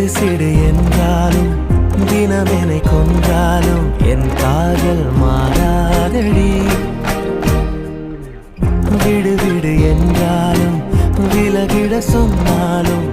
சிடு என்றாலும் தினமெனை கொன்றாலும் என் காதல் மாறாதடி. விடு விடு என்றாலும் விலகிட சொன்னாலும்